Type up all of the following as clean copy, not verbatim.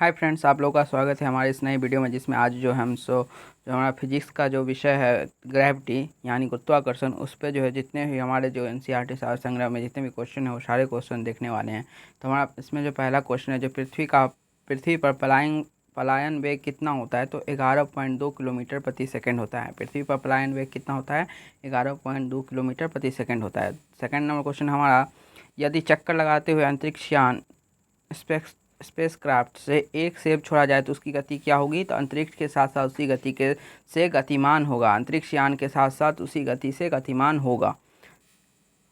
Hi friends, आप लोगों का स्वागत है हमारे इस नई वीडियो में, जिसमें आज जो जो हमारा फिजिक्स का जो विषय है ग्रेविटी यानी गुरुत्वाकर्षण, उस पर जो है जितने भी हमारे जो एनसीईआरटी सार संग्रह में जितने भी क्वेश्चन है वो सारे क्वेश्चन देखने वाले हैं। तो हमारा इसमें जो पहला क्वेश्चन है, जो पृथ्वी पर पलायन वेग कितना होता है, तो 11.2 किलोमीटर प्रति सेकंड होता है। पृथ्वी पर पलायन वेग कितना होता है? 11.2 किलोमीटर प्रति सेकंड होता है। सेकंड नंबर क्वेश्चन हमारा, यदि चक्कर लगाते हुए अंतरिक्ष यान स्पेसक्राफ्ट से एक सेब छोड़ा जाए तो उसकी गति क्या होगी? तो अंतरिक्ष के साथ साथ उसी गति के से गतिमान होगा। अंतरिक्ष यान के साथ साथ उसी गति से गतिमान होगा।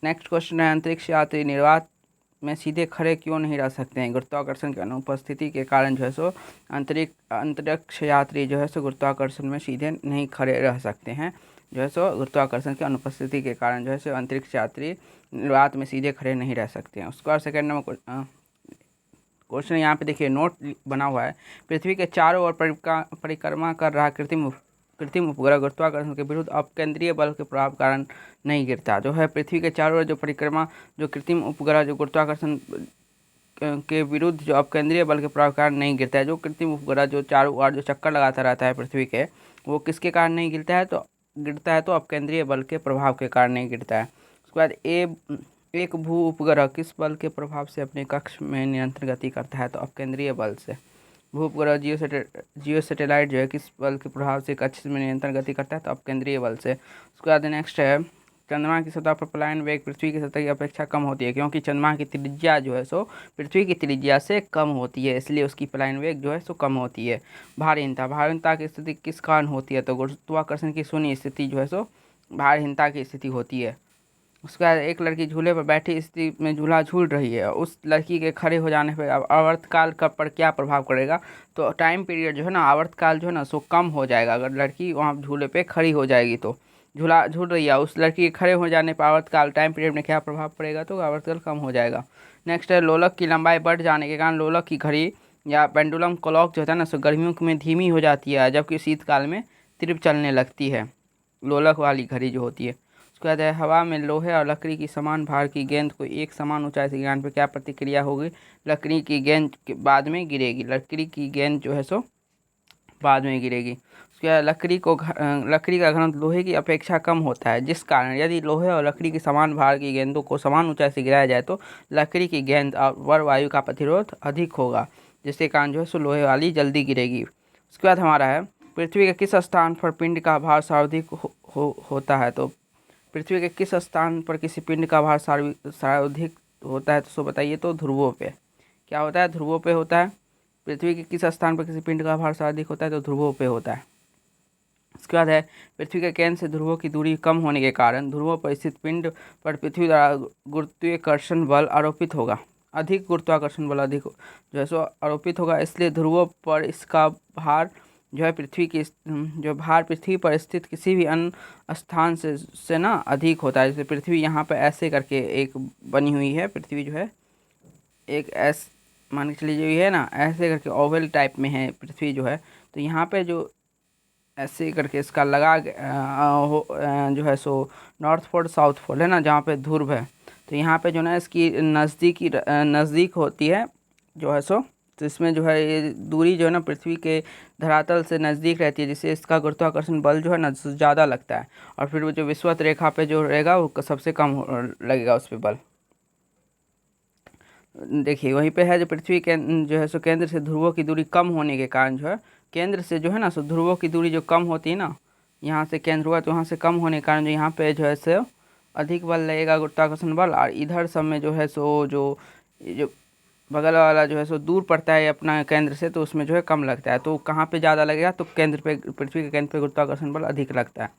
नेक्स्ट क्वेश्चन है, अंतरिक्ष यात्री निर्वात में सीधे खड़े क्यों नहीं रह सकते हैं? गुरुत्वाकर्षण की अनुपस्थिति के कारण जो है सो अंतरिक्ष यात्री जो है सो गुरुत्वाकर्षण में सीधे नहीं खड़े रह सकते हैं। जो है सो गुरुत्वाकर्षण की अनुपस्थिति के कारण जो है सो अंतरिक्ष यात्री निर्वात में सीधे खड़े नहीं रह सकते हैं। उसके बाद सेकेंड नंबर क्वेश्चन यहाँ पे देखिए, नोट बना हुआ है, पृथ्वी के चारों ओर परिक्रमा कर रहा कृत्रिम उपग्रह गुरुत्वाकर्षण के विरुद्ध अपकेंद्रीय बल के प्रभाव कारण नहीं गिरता। जो है पृथ्वी के चारों ओर जो कृत्रिम उपग्रह जो गुरुत्वाकर्षण के विरुद्ध जो अपकेंद्रीय बल के प्रभाव कारण नहीं गिरता है। जो कृत्रिम उपग्रह जो चारों ओर जो चक्कर लगाता रहता है पृथ्वी के, वो किसके कारण नहीं गिरता है? तो अपकेंद्रीय बल के प्रभाव के कारण नहीं गिरता है। उसके बाद एक भू उपग्रह किस बल के प्रभाव से अपने कक्ष में निरंतर गति करता है? तो अपकेंद्रीय बल से। भू उपग्रह जियो सैटेलाइट जो है किस बल के प्रभाव से कक्ष में निरंतर गति करता है? तो अपकेंद्रीय बल से। उसके बाद नेक्स्ट है, चंद्रमा की सतह पर पलायन वेग पृथ्वी की सतह की अपेक्षा कम होती है, क्योंकि चंद्रमा की त्रिज्या जो है सो पृथ्वी की त्रिज्या से कम होती है, इसलिए उसकी पलायन वेग जो है सो कम होती है। भारहीनता की स्थिति किस कारण होती है? तो गुरुत्वाकर्षण की शून्य स्थिति जो है सो भारहीनता की स्थिति होती है। उसके बाद, एक लड़की झूले पर बैठी स्थिति में झूला झूल रही है, उस लड़की के खड़े हो जाने पर आवर्तकाल पर क्या प्रभाव पड़ेगा? तो टाइम पीरियड जो है ना, आवर्तकाल जो है ना सो कम हो जाएगा। अगर लड़की वहाँ झूले पे खड़ी हो जाएगी तो झूला झूल रही है, उस लड़की के खड़े हो जाने पर आवर्तकाल टाइम पीरियड में क्या प्रभाव पड़ेगा? तो आवर्तकाल कम हो जाएगा। नेक्स्ट है, लोलक की लंबाई बढ़ जाने के कारण लोलक की घड़ी या पेंडुलम क्लॉक जो होता है ना सो गर्मियों में धीमी हो जाती है, जबकि शीतकाल में तीव्र चलने लगती है, लोलक वाली घड़ी जो होती है। उसके बाद है, हवा में लोहे और लकड़ी की समान भार की गेंद को एक समान ऊंचाई से गिराने पर क्या प्रतिक्रिया होगी? लकड़ी की गेंद बाद में गिरेगी। लकड़ी की गेंद जो है सो बाद में गिरेगी। उसके बाद, लकड़ी का घनत्व लोहे की अपेक्षा कम होता है, जिस कारण यदि लोहे और लकड़ी की समान भार की गेंदों को समान ऊंचाई से गिराया जाए तो लकड़ी की गेंद और वायु का प्रतिरोध अधिक होगा, जिसके कारण जो है सो लोहे वाली जल्दी गिरेगी। उसके बाद हमारा है, पृथ्वी के किस स्थान पर पिंड का भार सर्वाधिक होता है? तो पृथ्वी के किस स्थान पर किसी पिंड का भार सर्वाधिक होता है? तो सो बताइए। तो ध्रुवों पे। क्या होता है? ध्रुवों पे होता है। पृथ्वी के किस स्थान पर किसी पिंड का भार सर्वाधिक होता है? तो ध्रुवों पे होता है। उसके बाद है, पृथ्वी के केंद्र से ध्रुवों की दूरी कम होने के कारण ध्रुवों पर स्थित पिंड पर पृथ्वी द्वारा गुरुत्वाकर्षण बल आरोपित होगा। अधिक गुरुत्वाकर्षण बल अधिक जो है सो आरोपित होगा, इसलिए ध्रुवों पर इसका भार जो है पृथ्वी पर स्थित किसी भी अन्य स्थान से ना अधिक होता है। जैसे पृथ्वी यहाँ पर ऐसे करके एक बनी हुई है, पृथ्वी जो है एक मान के चलिए जो है ना, ऐसे करके ओवल टाइप में है पृथ्वी जो है। तो यहाँ पे जो ऐसे करके इसका जो है so north pole south pole है ना, जहाँ पे ध्रुव है, तो यहाँ पे जो ना इसकी नज़दीक होती है जो है सो। तो इसमें जो है ये दूरी जो है ना पृथ्वी के धरातल से नज़दीक रहती है, जिससे इसका गुरुत्वाकर्षण बल जो है ना ज़्यादा लगता है, और फिर वो जो विषुवत रेखा पे जो रहेगा वो सबसे कम लगेगा उस पर बल। देखिए वहीं पे है, जो पृथ्वी के जो है सो केंद्र से ध्रुवों की दूरी कम होने के कारण जो है, केंद्र से जो है ना सो ध्रुवों की दूरी जो कम होती है ना, यहाँ से केंद्र हुआ तो यहाँ से कम होने के कारण जो यहाँ पे जो है सो अधिक बल लगेगा गुरुत्वाकर्षण बल, और इधर सब में जो है सो जो बगल वाला जो है सो दूर पड़ता है अपना केंद्र से, तो उसमें जो है कम लगता है। तो कहाँ पे ज़्यादा लगेगा? तो केंद्र पे, पृथ्वी के केंद्र पे गुरुत्वाकर्षण बल अधिक लगता है।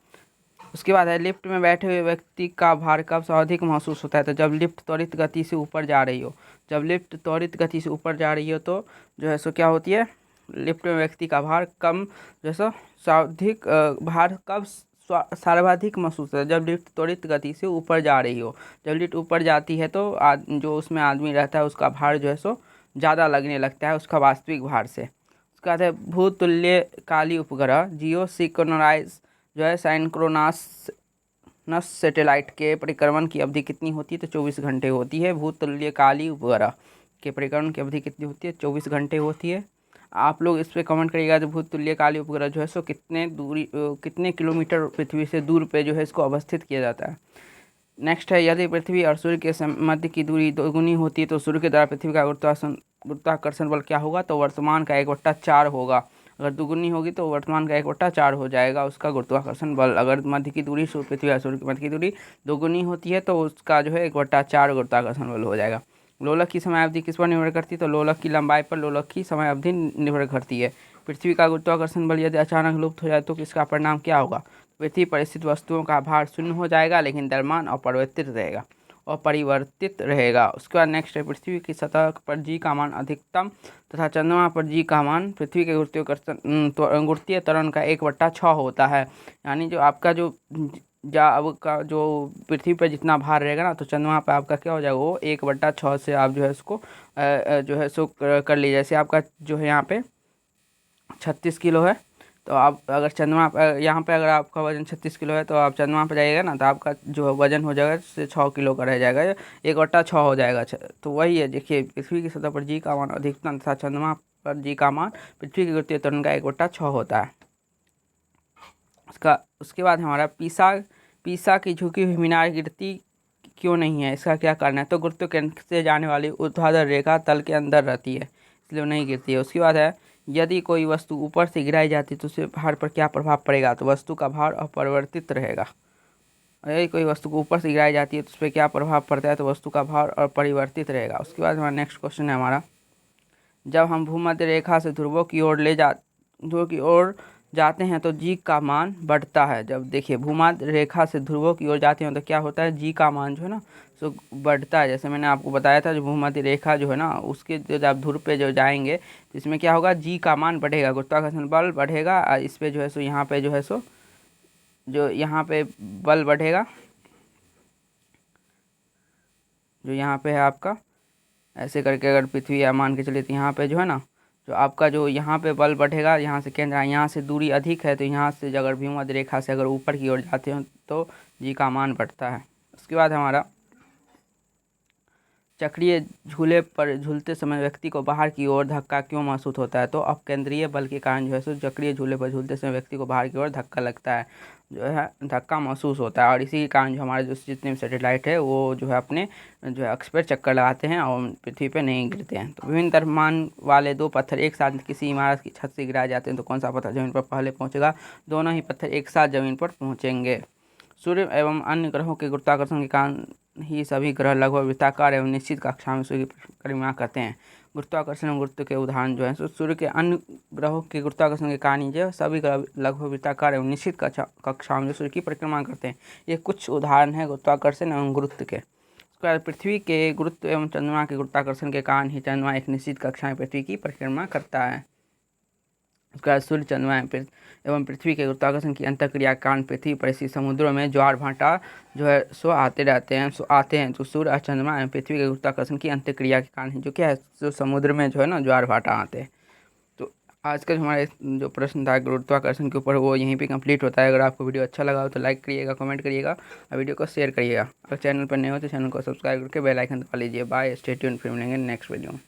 उसके बाद है, लिफ्ट में बैठे हुए व्यक्ति का भार कब सर्वाधिक महसूस होता है? तो जब लिफ्ट त्वरित गति से ऊपर जा रही हो। जब लिफ्ट त्वरित गति से ऊपर जा रही हो तो जो है सो क्या होती है, लिफ्ट में व्यक्ति का भार कम जो है सो सर्वाधिक भार कब सर्वाधिक महसूस होता है? जब लिफ्ट त्वरित गति से ऊपर जा रही हो। जब लिफ्ट ऊपर जाती है तो जो उसमें आदमी रहता है उसका भार जो है सो ज़्यादा लगने लगता है उसका वास्तविक भार से। उसके बाद है, भूतुल्यकाली उपग्रह जियो सिंक्रोनाइज जो है साइंक्रोनस सैटेलाइट के परिक्रमण की अवधि कितनी होती है? तो 24 घंटे होती है। भूतुल्यकाली उपग्रह के परिक्रमण की अवधि कितनी होती है? 24 घंटे होती है। आप लोग इस पे कमेंट करिएगा जो भूत तुल्यकाली उपग्रह जो है सो कितने किलोमीटर पृथ्वी से दूर पे जो है इसको अवस्थित किया जाता है। नेक्स्ट है, यदि पृथ्वी और सूर्य के मध्य की दूरी दोगुनी होती है तो सूर्य के द्वारा पृथ्वी का गुरुत्वाकर्षण बल क्या होगा, तो वर्तमान का 1/4 होगा। अगर दुगुनी होगी तो वर्तमान का 1/4 हो जाएगा उसका गुरुत्वाकर्षण बल। अगर मध्य की दूरी पृथ्वी और सूर्य के मध्य की दूरी दोगुनी होती है तो उसका जो है 1/4 गुरुत्वाकर्षण बल हो जाएगा। लोलक की समय अवधि किस पर निर्भर करती है, तो लोलक की लंबाई पर लोलक की समय अवधि निर्भर करती है। पृथ्वी का गुरुत्वाकर्षण बल यदि अचानक लुप्त हो जाए तो इसका परिणाम क्या होगा, पृथ्वी पर स्थित वस्तुओं का भार शून्य हो जाएगा लेकिन द्रव्यमान अपरिवर्तित रहेगा। उसके बाद नेक्स्ट है, पृथ्वी की सतह पर जी का मान अधिकतम तथा चंद्रमा पर जी का मान पृथ्वी के गुरुत्वीय त्वरण का 1/6 होता है। यानी जो आपका आपका जो पृथ्वी पर जितना भार रहेगा ना, तो चंद्रमा पर आपका क्या हो जाएगा, वो 1/6 से आप जो है इसको जो है सो कर लीजिए। जैसे आपका जो है यहाँ पे 36 किलो है, तो आप अगर चंद्रमा पर यहाँ पे अगर आपका वजन 36 किलो है तो आप चंद्रमा पर जाइएगा ना, तो आपका जो वजन हो जाएगा से 6 किलो का रह जाएगा, 1/6 हो जाएगा। तो वही है, देखिए पृथ्वी की सतह पर जी का मान अधिकतम तथा चंद्रमा पर जी का मान पृथ्वी के गुरुत्वीय त्वरण का 1/6 होता है। उसके बाद हमारा पीसा की झुकी हुई मीनार गिरती क्यों नहीं है, इसका क्या कारण है, तो गुरुत्व केंद्र से जाने वाली ऊर्ध्वाधर रेखा तल के अंदर रहती है इसलिए वो नहीं गिरती है। उसके बाद है, यदि कोई वस्तु ऊपर से गिराई जाती है तो उसके भार पर क्या प्रभाव पड़ेगा, तो वस्तु का भार अपरिवर्तित रहेगा। यदि कोई वस्तु को ऊपर से गिराई जाती है तो उस पर क्या प्रभाव पड़ता है, तो वस्तु का भार अपरिवर्तित रहेगा। उसके बाद हमारा नेक्स्ट क्वेश्चन है हमारा, जब हम भूमध्य रेखा से ध्रुवों की ओर जाते हैं तो जी का मान बढ़ता है। जब देखिए भूमध्य रेखा से ध्रुवों की ओर जाते हैं तो क्या होता है, जी का मान जो है ना सो बढ़ता है। जैसे मैंने आपको बताया था, जो भूमध्य रेखा जो है ना उसके जो आप ध्रुव पे जो जाएंगे तो इसमें क्या होगा, जी का मान बढ़ेगा, गुरुत्वाकर्षण बल बढ़ेगा। इस पे जो है सो यहाँ पे जो है सो जो यहाँ पे बल बढ़ेगा, जो यहाँ पे है आपका ऐसे करके अगर पृथ्वी या मान के चलिए तो यहाँ पे जो है ना, जो आपका जो यहाँ पे बल बढ़ेगा, यहाँ से केंद्र यहाँ से दूरी अधिक है तो यहाँ से अगर भूमध्य रेखा से अगर ऊपर की ओर जाते हो तो जी का मान बढ़ता है। उसके बाद हमारा, चक्रीय झूले पर झूलते समय व्यक्ति को बाहर की ओर धक्का क्यों महसूस होता है, तो अपकेंद्रीय बल के कारण जो है सो चक्रीय झूले पर झूलते समय व्यक्ति को बाहर की ओर धक्का लगता है, जो है धक्का महसूस होता है। और इसी के कारण जो हमारे जो जितने भी सैटेलाइट है वो जो है अपने जो है अक्ष पर चक्कर लगाते हैं और पृथ्वी पर नहीं गिरते हैं। तो विभिन्न द्रव्यमान वाले 2 पत्थर एक साथ किसी इमारत की छत से गिराए जाते हैं तो कौन सा पत्थर जमीन पर पहले पहुँचेगा, दोनों ही पत्थर एक साथ जमीन पर पहुँचेंगे। सूर्य एवं अन्य ग्रहों के गुरुत्वाकर्षण के कारण ही सभी ग्रह लगभग वृत्ताकार एवं निश्चित कक्षा में सूर्य की परिक्रमा करते हैं। गुरुत्वाकर्षण एवं गुरुत्व के उदाहरण जो है सूर्य के अन्य ग्रहों के गुरुत्वाकर्षण के कारण जो सभी ग्रह लगभग वृत्ताकार एवं निश्चित कक्षा में सूर्य की परिक्रमा करते हैं। ये कुछ उदाहरण है गुरुत्वाकर्षण एवं गुरुत्व के। उसके बाद पृथ्वी के गुरुत्व एवं चंद्रमा के गुरुत्वाकर्षण के कारण ही चंद्रमा एक निश्चित कक्षा में पृथ्वी की परिक्रमा करता है। उसके बाद सूर्य, चंद्रमा एवं पृथ्वी के गुरुत्वाकर्षण की अंतःक्रिया के कारण पृथ्वी पर स्थित समुद्रों में ज्वार भाटा जो है सो आते हैं। तो सूर्य और चंद्रमा एवं पृथ्वी के गुरुत्वाकर्षण की अंतःक्रिया के कारण जो क्या है, जो समुद्र में जो है ना ज्वार भाटा आते हैं। तो आज का हमारे जो प्रश्न था गुरुत्वाकर्षण के ऊपर वो यहीं पे कंप्लीट होता है। अगर आपको वीडियो अच्छा लगा हो तो लाइक करिएगा, कमेंट करिएगा और वीडियो को शेयर करिएगा। अगर चैनल पर नए हो तो चैनल को सब्सक्राइब करके बेल आइकन दबा लीजिए। बाय, स्टे ट्यून्ड, फिर मिलेंगे नेक्स्ट वीडियो में।